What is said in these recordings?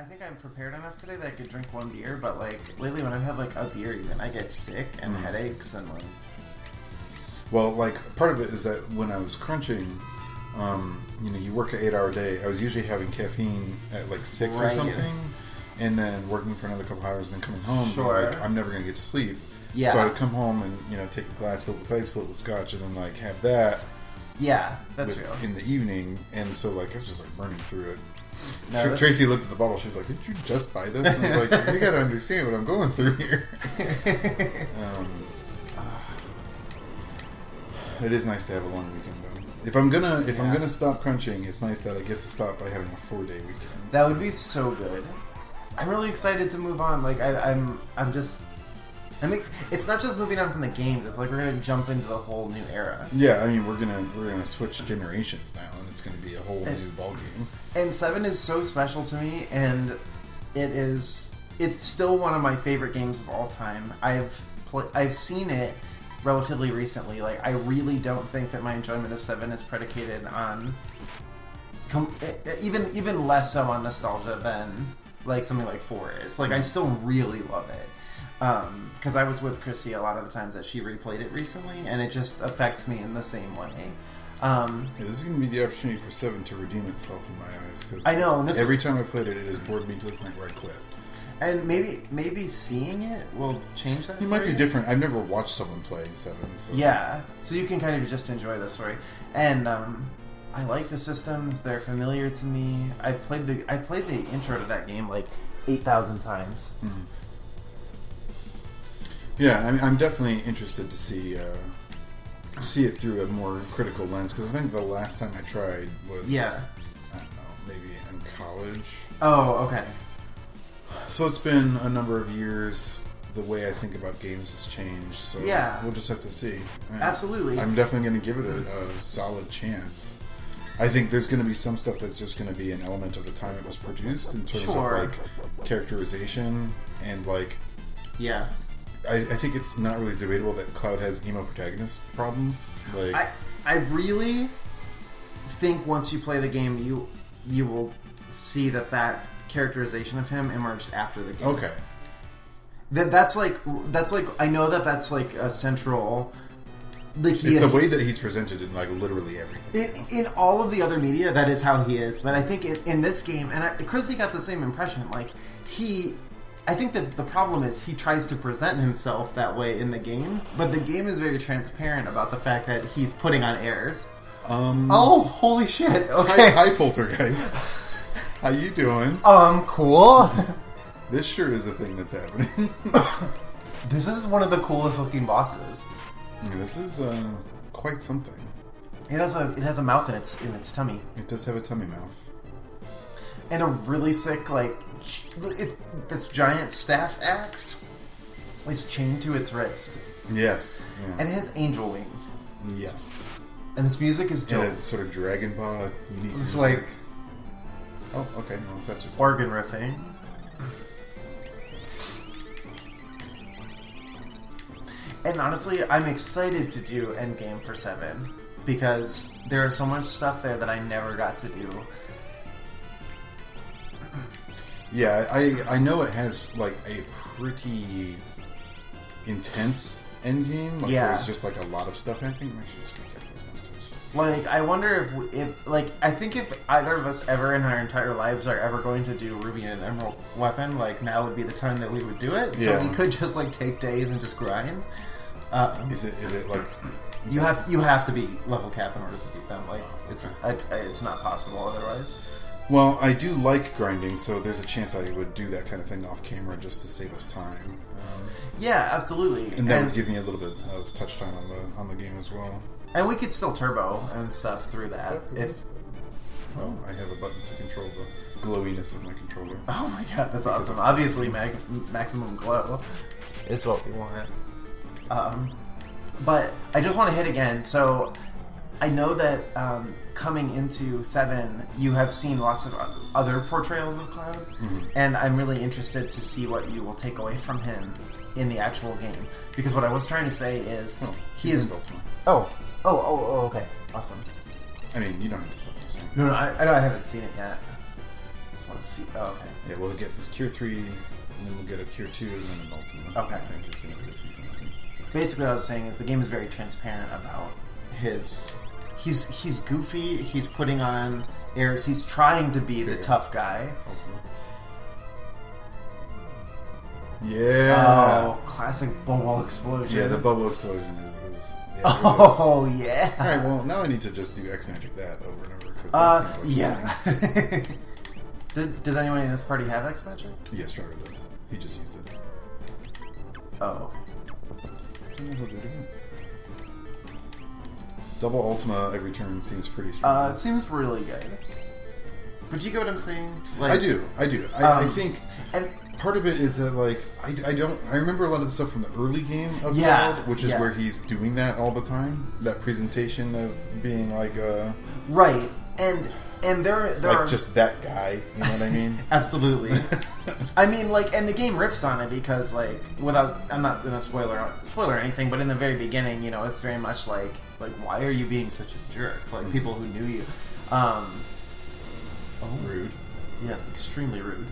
I think I'm prepared enough today that I could drink one beer, but like lately when I've had like a beer even, I get sick and headaches and like... Well, like part of it is that when I was crunching, you work an 8-hour day. I was usually having caffeine at like 6 or something, and then working for another couple hours and then coming home. Sure. Like, I'm never going to get to sleep. Yeah. So I would come home and, take a glass filled with ice, filled with scotch, and then like have that. Yeah, that's real. In the evening, and so like I was just like burning through it. No, Tracy looked at the bottle. She was like, "Did you just buy this?" And I was like, "You got to understand what I'm going through here." It is nice to have a long weekend, though. If I'm gonna stop crunching, it's nice that I get to stop by having a 4-day weekend. That would be so good. I'm really excited to move on. Like I think it's not just moving on from the games. It's like we're gonna jump into the whole new era. Yeah, I mean we're gonna switch generations now, and it's gonna be a whole new ballgame. And 7 is so special to me, and it's still one of my favorite games of all time. I've seen it relatively recently. Like, I really don't think that my enjoyment of 7 is predicated on even less so on nostalgia than like something like 4 is. Like, I still really love it. Because I was with Chrissy a lot of the times that she replayed it recently, and it just affects me in the same way. This is going to be the opportunity for 7 to redeem itself in my eyes. Cause I know. Every time I played it, it has bored me to the point where I quit. And maybe seeing it will change that. It might be different. I've never watched someone play 7. So. Yeah, so you can kind of just enjoy the story. And I like the systems; they're familiar to me. I played the intro to that game like 8,000 times. Mm-hmm. Yeah, I mean, I'm definitely interested to see it through a more critical lens, because I think the last time I tried was I don't know, maybe in college. Oh, okay. So it's been a number of years. The way I think about games has changed. So we'll just have to see. Absolutely. I'm definitely going to give it a solid chance. I think there's going to be some stuff that's just going to be an element of the time it was produced in terms of like characterization and like. Yeah. I think it's not really debatable that Cloud has emo protagonist problems. Like, I really think once you play the game, you will see that characterization of him emerged after the game. Okay. That's like I know that's like a central. Like it's the way that he's presented in like literally everything. In all of the other media, that is how he is. But I think in this game, and Chrisley got the same impression. Like I think that the problem is he tries to present himself that way in the game, but the game is very transparent about the fact that he's putting on airs. Oh, holy shit! Okay, hi Poltrgeist. How you doing? Cool. This sure is a thing that's happening. This is one of the coolest looking bosses. Yeah, this is quite something. It has a mouth in its tummy. It does have a tummy mouth. And a really sick, like, its giant staff axe is chained to its wrist. Yes. Yeah. And it has angel wings. Yes. And this music is dope. And a sort of Dragon Ball unique It's music. like... Oh, okay. Well, that's just organ riffing. And honestly, I'm excited to do Endgame for 7. Because there is so much stuff there that I never got to do. Yeah, I know it has like a pretty intense endgame. Like, there's just like a lot of stuff happening. I should just recast those ones twice. Like, I wonder if I think if either of us ever in our entire lives are ever going to do Ruby and Emerald Weapon, like now would be the time that we would do it. So we could just like take days and just grind. Is it like you have to be level cap in order to beat them? Like it's not possible otherwise. Well, I do like grinding, so there's a chance I would do that kind of thing off camera just to save us time. Yeah, absolutely. And that would give me a little bit of touch time on the game as well. And we could still turbo and stuff through that. Oh, I have a button to control the glowiness of my controller. Oh my god, that's awesome. Obviously, maximum glow. It's what we want. But I just want to hit again. So I know that coming into 7, you have seen lots of other portrayals of Cloud, and I'm really interested to see what you will take away from him in the actual game. Because what I was trying to say is he is Ultima. Oh, okay, awesome. I mean, you don't have to stop what you're saying. No, I haven't seen it yet. just want to see. Oh, okay. Yeah, we'll get this Cure 3, and then we'll get a Cure 2, and then an Ultima. Okay. I think it's going to be the sequence. Basically, what I was saying is the game is very transparent about his... He's goofy, he's putting on airs, he's trying to be the tough guy. Ultima. Yeah! Oh, classic bubble explosion. Yeah, the bubble explosion is yeah, oh, yeah! Alright, well, now I need to just do X-Magic that over and over, because that seems like yeah. Does anyone in this party have X-Magic? Yes, Trevor does. He just used it. Oh, okay. Maybe he'll do it again. Double Ultima every turn seems pretty strong. It seems really good. But you get what I'm saying? Like, I do. I think... And part of it is that, like, I remember a lot of the stuff from the early game of Wild, which is where he's doing that all the time. That presentation of being like a... Right. And there like are... just that guy, you know what I mean? Absolutely. I mean, like, and the game riffs on it because, like, I'm not going to spoiler anything, but in the very beginning, you know, it's very much like, why are you being such a jerk? Like, people who knew you. Rude. Yeah, extremely rude.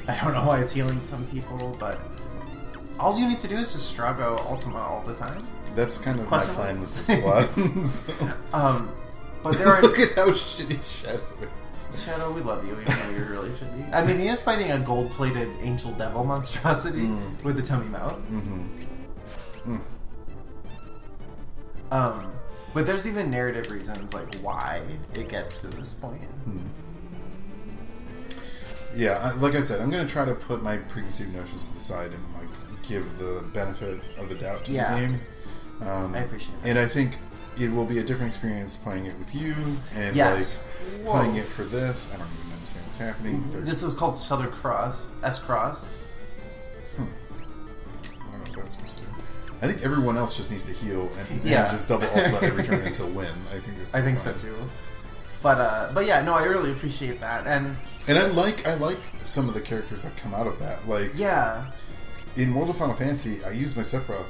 I don't know why it's healing some people, but all you need to do is just Strago Ultima all the time. That's kind of my plan with the squad. But there are... Look at how shitty Shadow is. Shadow, we love you, even though you're really shitty. I mean, he is fighting a gold-plated angel devil monstrosity with a tummy mouth. Mm-hmm. But there's even narrative reasons, like, why it gets to this point. Yeah, like I said, I'm going to try to put my preconceived notions to the side and, like, give the benefit of the doubt to the game. I appreciate that. And I think it will be a different experience playing it with you and like playing it for this. I don't even understand what's happening. This was called Southern Cross, S-Cross. I don't know what that was supposed to do. I think everyone else just needs to heal and just double Ultima every turn until win. I think so too. But yeah, no, I really appreciate that, and I like some of the characters that come out of that. Like in World of Final Fantasy, I use my Sephiroth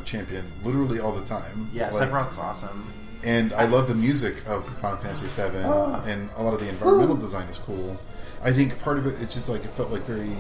champion literally all the time. Yeah, like, Sephiroth's awesome. And I love the music of Final Fantasy VII, and a lot of the environmental design is cool. I think part of it's just like it felt like very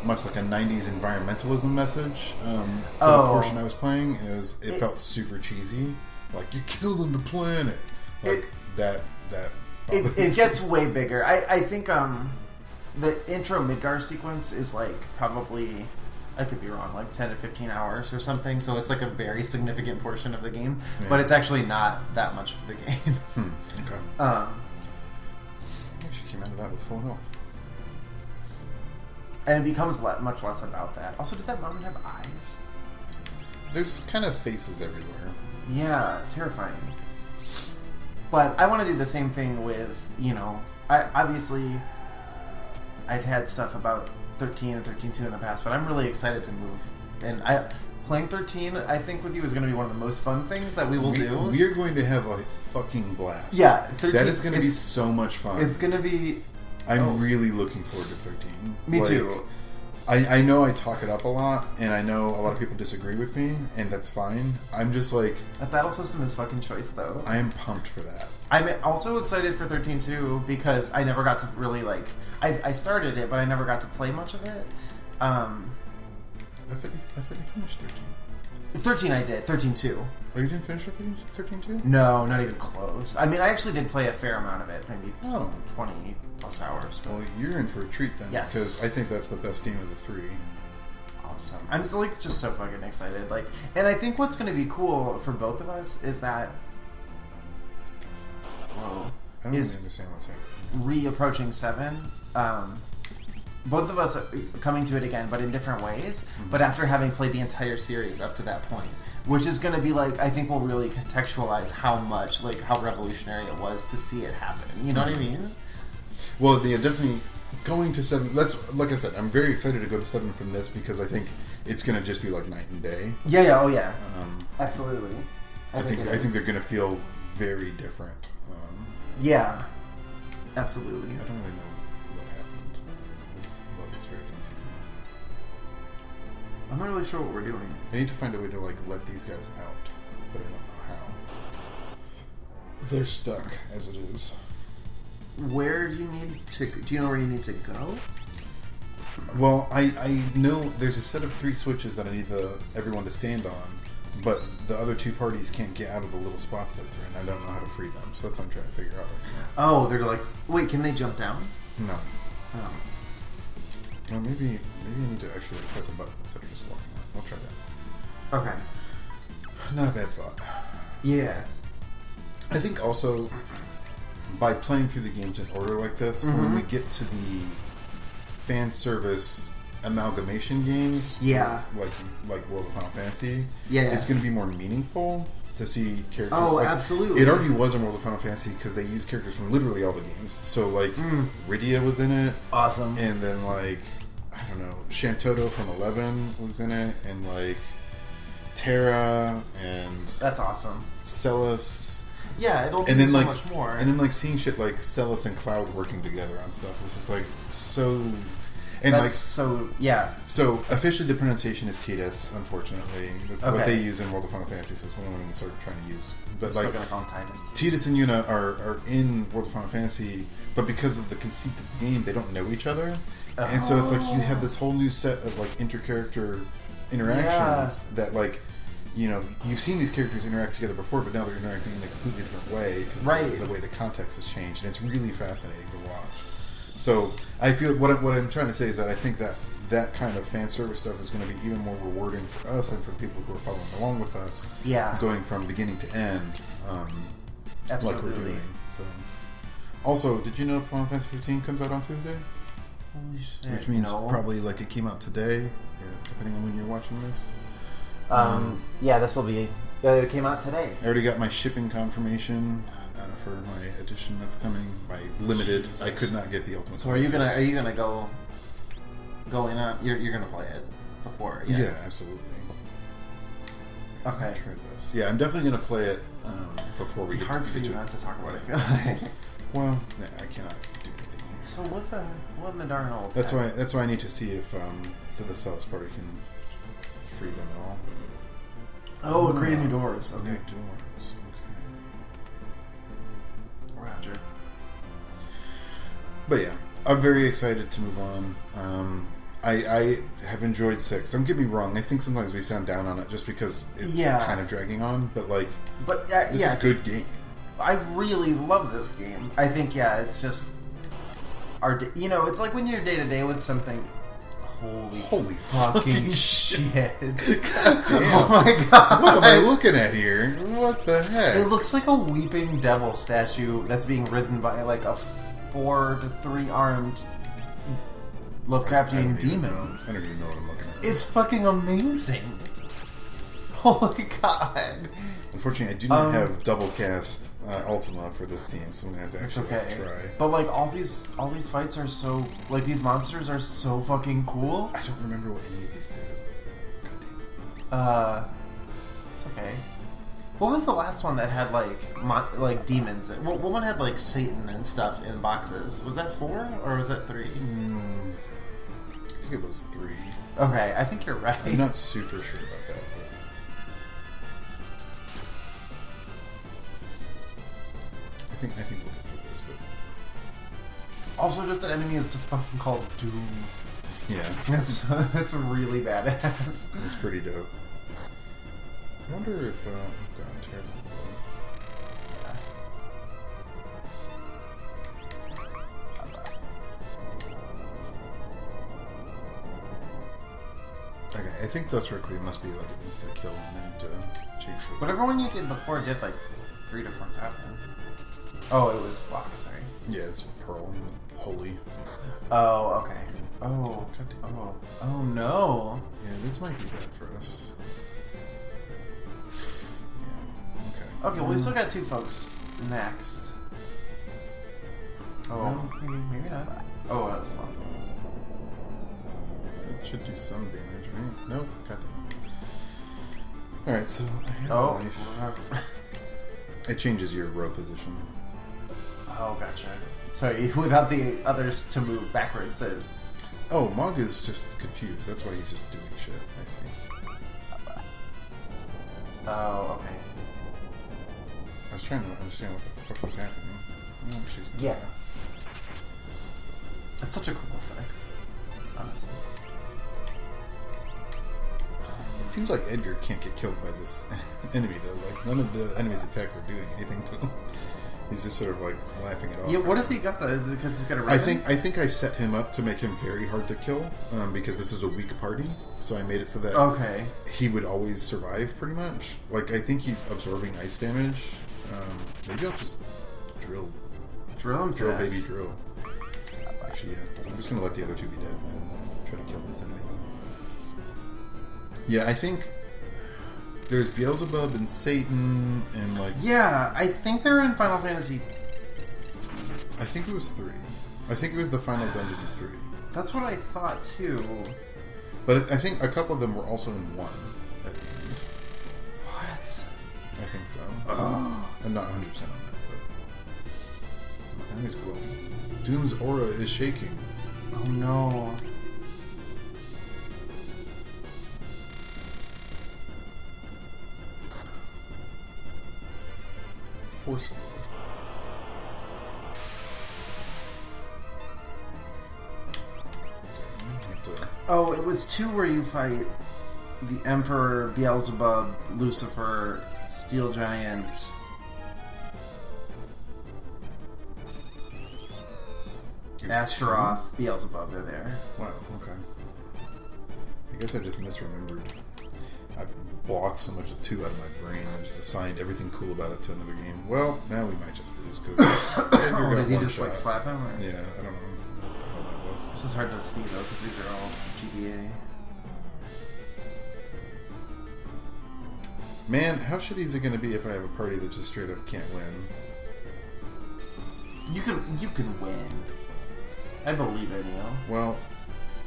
much like a 90s environmentalism message for the portion I was playing, and it felt super cheesy. Like, you're killing the planet. Like, it gets way bigger. I think the intro Midgar sequence is like probably... I could be wrong, like 10 to 15 hours or something, so it's like a very significant portion of the game, but it's actually not that much of the game. Okay. She came out of that with full health. And it becomes much less about that. Also, did that mountain have eyes? There's kind of faces everywhere. Yeah, terrifying. But I want to do the same thing with, you know, obviously I've had stuff about 13 and 13.2 in the past, but I'm really excited to move. And playing 13, I think, with you is going to be one of the most fun things that we will do. We are going to have a fucking blast. Yeah, 13. That is going to be so much fun. It's going to be... I'm really looking forward to 13. Me too. I know I talk it up a lot, and I know a lot of people disagree with me, and that's fine. I'm just like... That battle system is fucking choice, though. I am pumped for that. I'm also excited for 13.2 because I never got to really, like... I started it, but I never got to play much of it. I thought you finished 13. 13 I did. 13.2. Oh, you didn't finish with 13.2? No, not even close. I mean, I actually did play a fair amount of it. Maybe 20 plus hours. But... Well, you're in for a treat then. Yes. Because I think that's the best game of the three. Awesome. I'm still, like, just so fucking excited. Like, and I think what's going to be cool for both of us is that... Whoa. I don't really understand what's happening. Reapproaching 7... both of us are coming to it again, but in different ways. Mm-hmm. But after having played the entire series up to that point, which is going to be like, I think will really contextualize how much, like, how revolutionary it was to see it happen. You know what I mean? Well, yeah, definitely going to 7. That's like I said, I'm very excited to go to 7 from this because I think it's going to just be like night and day. Yeah. Oh yeah. Absolutely. I think they're going to feel very different. Yeah. Absolutely. I don't really know what happened. This level's very confusing. I'm not really sure what we're doing. I need to find a way to, like, let these guys out, but I don't know how. They're stuck as it is. where you need to... Do you know where you need to go? Well, I know there's a set of 3 switches that I need everyone to stand on, but the other 2 parties can't get out of the little spots that they're in. I don't know how to free them, so that's what I'm trying to figure out right now. Oh, they're like... Wait, can they jump down? No. Oh. Well, maybe I need to actually press a button instead of just walking out. I'll try that. Okay. Not a bad thought. Yeah. I think also, by playing through the games in order like this, when we get to the fan service amalgamation games, like World of Final Fantasy, it's going to be more meaningful to see characters. Oh, absolutely! It already was in World of Final Fantasy because they used characters from literally all the games. So like, Rydia was in it, awesome, and then like I don't know, Shantoto from 11 was in it, and like Terra, and that's awesome. Celis. Yeah, it'll be so much more. And then like seeing shit like Celis and Cloud working together on stuff is just like so. And that's like so, yeah. So officially, the pronunciation is Tidus. Unfortunately, that's what they use in World of Final Fantasy. So it's what I'm going to start trying to use. But still going to call him Tidus. Tidus and Yuna are in World of Final Fantasy, but because of the conceit of the game, they don't know each other, and so it's like you have this whole new set of like inter-character interactions that like. You know, you've seen these characters interact together before, but now they're interacting in a completely different way because the way the context has changed, and it's really fascinating to watch. So I feel what I'm trying to say is that I think that kind of fan service stuff is going to be even more rewarding for us and for the people who are following along with us. Yeah, going from beginning to end, absolutely. like we're doing. So, also, did you know Final Fantasy 15 comes out on Tuesday? Holy shit! Which means probably like it came out today, depending on when you're watching this. Yeah, this will be. It came out today. I already got my shipping confirmation for my edition that's coming by limited. Jesus. I could not get the Ultimate. So are you gonna go in on? You're gonna play it before? Yeah, absolutely. Okay. Try this. Yeah, I'm definitely gonna play it before we. It's hard for you not to talk about it. I feel like. Well, I cannot do anything here. So what in the darn old? That's why I need to see if the Celis party can free them at all. Oh, creating new doors. Okay. New doors. Okay. Roger. But yeah, I'm very excited to move on. I have enjoyed 6. Don't get me wrong. I think sometimes we sound down on it just because it's kind of dragging on. But like, it's a good game. I really love this game. I think it's just it's like when you're day to day with something. Holy fucking shit. God damn. Oh my god. What am I looking at here? What the heck? It looks like a weeping devil statue that's being ridden by like a 4 to 3 armed Lovecraftian demon. I don't even know what I'm looking at. It's fucking amazing. Holy god. Unfortunately, I do not have double cast Ultima for this team, so I'm gonna have to actually try. But like all these fights are so like these monsters are so fucking cool. I don't remember what any of these do. God damn it. It's okay. What was the last one that had like demons? What one had like Satan and stuff in boxes? Was that 4 or was that 3? I think it was 3. Okay, I think you're right. I'm not super sure about that. I think we'll get through this, but also just an enemy is just fucking called Doom. Yeah, that's really badass. It's pretty dope. I wonder if oh god, Terra's Okay, I think Dust Requiem must be like an insta kill, and I need to change it. Whatever one you did before did like 3,000 to 4,000. Oh, it was block, sorry. Yeah, it's Pearl, Holy. Oh, okay. Oh, oh no. Yeah, this might be bad for us. Yeah, okay. Okay, well, we still got 2 folks next. Oh, maybe not. Oh, that was one. That should do some damage, right? Nope, god damn it. Alright, so I have life. It changes your row position. Oh, gotcha. Sorry, without the others to move backwards. Oh, Mog is just confused. That's why he's just doing shit. I see. Oh, okay. I was trying to understand what the fuck was happening. Oh, she's yeah. That's such a cool effect, honestly. It seems like Edgar can't get killed by this enemy, though. Like, none of the enemy's attacks are doing anything to him. He's just sort of like laughing it off. Yeah, what does he got? Is it because he's got a ribbon? I think I set him up to make him very hard to kill because this was a weak party. So I made it so that he would always survive, pretty much. Like, I think he's absorbing ice damage. Maybe I'll just drill him. Drill, baby, drill. Actually, yeah. I'm just gonna let the other two be dead and try to kill this enemy. Yeah, I think there's Beelzebub and Satan and like... Yeah, I think they're in Final Fantasy... I think it was 3. I think it was the final dungeon in 3. That's what I thought, too. But I think a couple of them were also in 1 at the end. What? I think so. I'm not 100% on that, but... My enemy's glowing. Doom's aura is shaking. Oh, no. Force field. Oh, it was 2 where you fight the Emperor, Beelzebub, Lucifer, Steel Giant. Astaroth, Beelzebub are there. Wow, okay. I guess I just misremembered. I blocked so much of 2 out of my brain. I just assigned everything cool about it to another game. Well, now we might just lose because did you just like slap him? Or? Yeah, I don't know what the hell that was. This is hard to see though because these are all GBA. Man, how shitty is it going to be if I have a party that just straight up can't win? You can win. I believe in you. Well,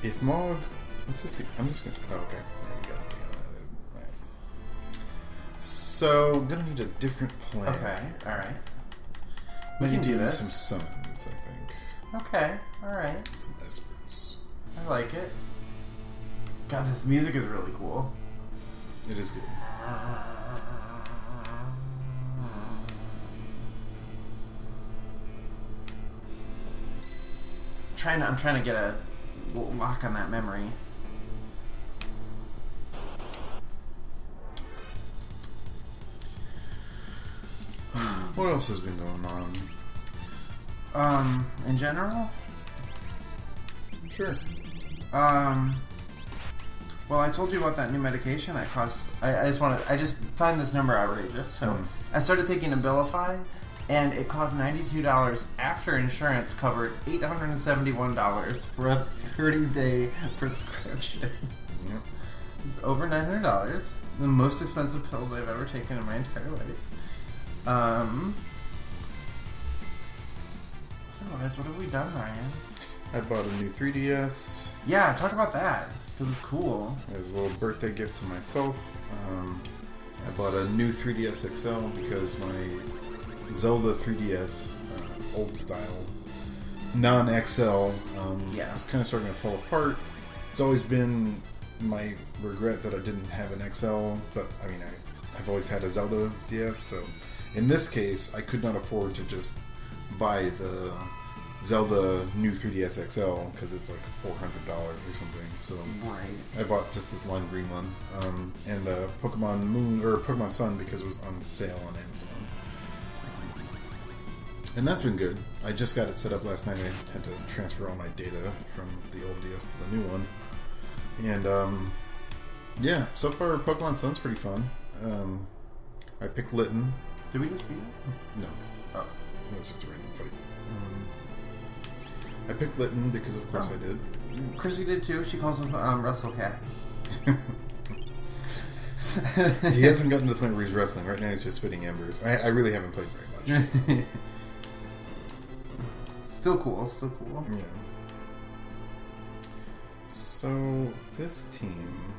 if Mog, let's just see. I'm just gonna. Oh, okay. There we go. Right. So I'm gonna need a different plan. Okay. All right. We can do this. Some summons, I think. Okay. All right. Some espers. I like it. God, this music is really cool. It is good. I'm trying to get a lock on that memory. What else has been going on? In general? Sure. Well, I told you about that new medication that costs... I just find this number outrageous. So I started taking Abilify, and it cost $92 after insurance covered $871 for a 30-day prescription. Yep. It's over $900. The most expensive pills I've ever taken in my entire life. Otherwise, what have we done, Ryan? I bought a new 3DS. Yeah, talk about that. Because it's cool. As a little birthday gift to myself. I bought a new 3DS XL because my Zelda 3DS, old style, non-XL, was kind of starting to fall apart. It's always been my regret that I didn't have an XL, but I mean, I've always had a Zelda DS, so in this case, I could not afford to just buy the Zelda new 3DS XL because it's like $400 or something. So I bought just this lime green one, and the Pokemon Moon or Pokemon Sun because it was on sale on Amazon. And that's been good. I just got it set up last night. I had to transfer all my data from the old DS to the new one. And, yeah, so far Pokemon Sun's pretty fun. I picked Litten. Did we just beat it? No. Oh. That's just a random fight. I picked Litten because of course I did. Chrissy did too. She calls him Russell Cat. He hasn't gotten to the point where he's wrestling. Right now he's just spitting embers. I really haven't played very much. Still cool. Yeah. So this team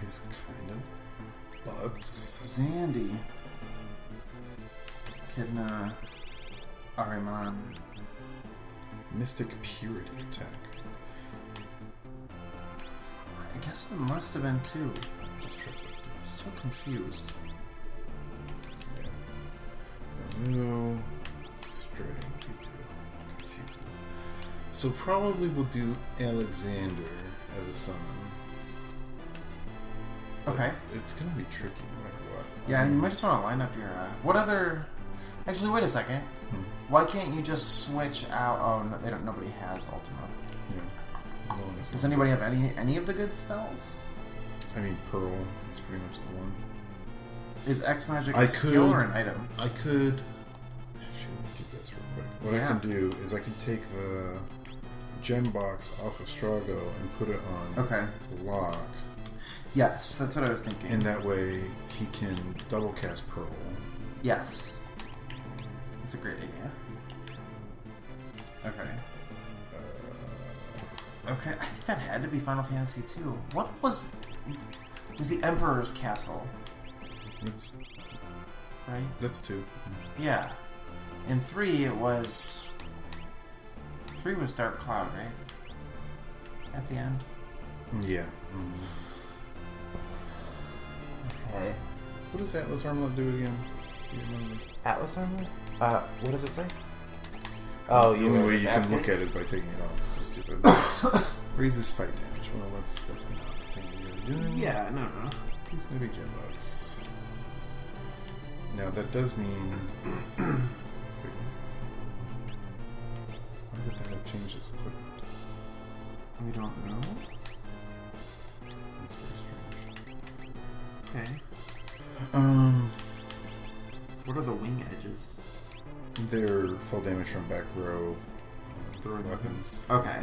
is kind of butts. Zandy. Kidna. Ariman. Mystic Purity attack. I guess it must have been two. Let's try that. I'm so confused. Yeah. No. Stray. Confuses. So probably we'll do Alexander as a summon. Okay. It's gonna be tricky no matter what. Yeah, you might just want to line up your... what other... Actually, wait a second. Why can't you just switch out... Oh, no, they don't. Nobody has Ultima. Yeah. No, Does anybody have any of the good spells? I mean, Pearl is pretty much the one. Is X Magic a skill or an item? I could... Actually, let me do this real quick. What I can do is I can take the gem box off of Strago and put it on lock. Yes, that's what I was thinking. And that way he can double cast Pearl. Yes. That's a great idea. Okay. Okay, I think that had to be Final Fantasy 2. What was... It was the Emperor's Castle. That's... Right? That's 2. Yeah. In 3, it was... 3 was Dark Cloud, right? At the end? Yeah. Okay. What does Atlas Armlet do again? Do you remember? Atlas Armlet? What does it say? Oh, the only way you can look at it is by taking it off. It's so stupid. Raises fight damage. Well, that's definitely not the thing that you're doing. Yeah, no. He's gonna be gem bugs. Now that does mean. Wait, why would that have changed his equipment? We don't know. That's very strange. Okay. What are the wing edges? They're full damage from back row weapons. Okay.